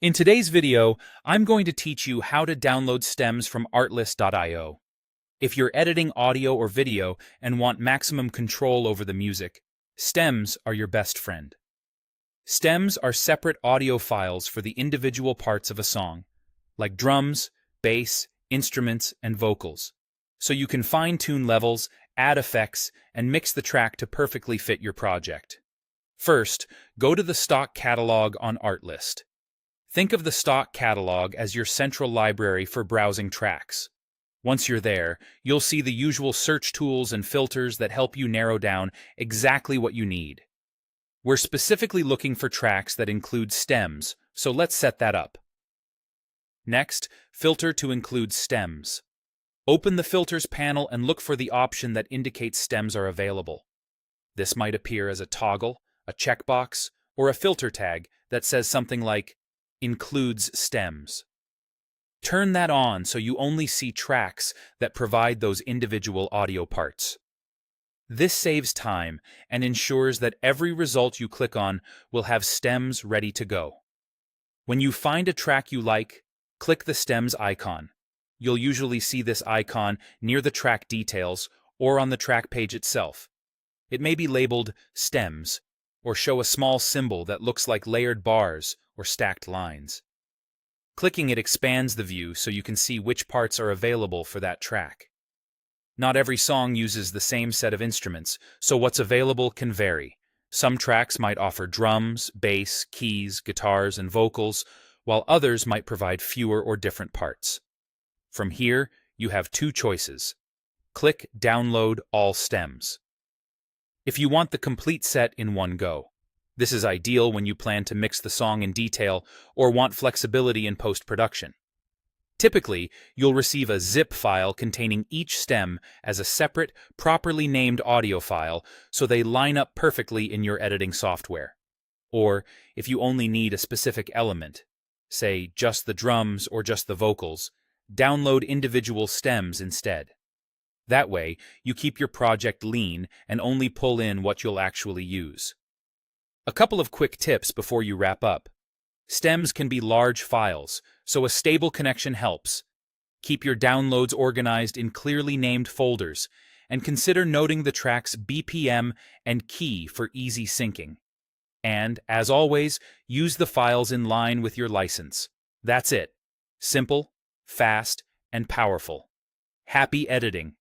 In today's video, I'm going to teach you how to download stems from Artlist.io. If you're editing audio or video and want maximum control over the music, stems are your best friend. Stems are separate audio files for the individual parts of a song, like drums, bass, instruments, and vocals, so you can fine-tune levels, add effects, and mix the track to perfectly fit your project. First, go to the stock catalog on Artlist. Think of the stock catalog as your central library for browsing tracks. Once you're there, you'll see the usual search tools and filters that help you narrow down exactly what you need. We're specifically looking for tracks that include stems, so let's set that up. Next, filter to include stems. Open the Filters panel and look for the option that indicates stems are available. This might appear as a toggle, a checkbox, or a filter tag that says something like includes stems. Turn that on so you only see tracks that provide those individual audio parts. This saves time and ensures that every result you click on will have stems ready to go. When you find a track you like, click the stems icon. You'll usually see this icon near the track details or on the track page itself. It may be labeled stems or show a small symbol that looks like layered bars or stacked lines. Clicking it expands the view so you can see which parts are available for that track. Not every song uses the same set of instruments, so what's available can vary. Some tracks might offer drums, bass, keys, guitars, and vocals, while others might provide fewer or different parts. From here, you have two choices. Click Download All Stems. If you want the complete set in one go, this is ideal when you plan to mix the song in detail or want flexibility in post-production. Typically, you'll receive a zip file containing each stem as a separate, properly named audio file so they line up perfectly in your editing software. Or, if you only need a specific element, say just the drums or just the vocals, download individual stems instead. That way, you keep your project lean and only pull in what you'll actually use. A couple of quick tips before you wrap up. Stems can be large files, so a stable connection helps. Keep your downloads organized in clearly named folders, and consider noting the track's BPM and key for easy syncing. And, as always, use the files in line with your license. That's it. Simple, fast, and powerful. Happy editing!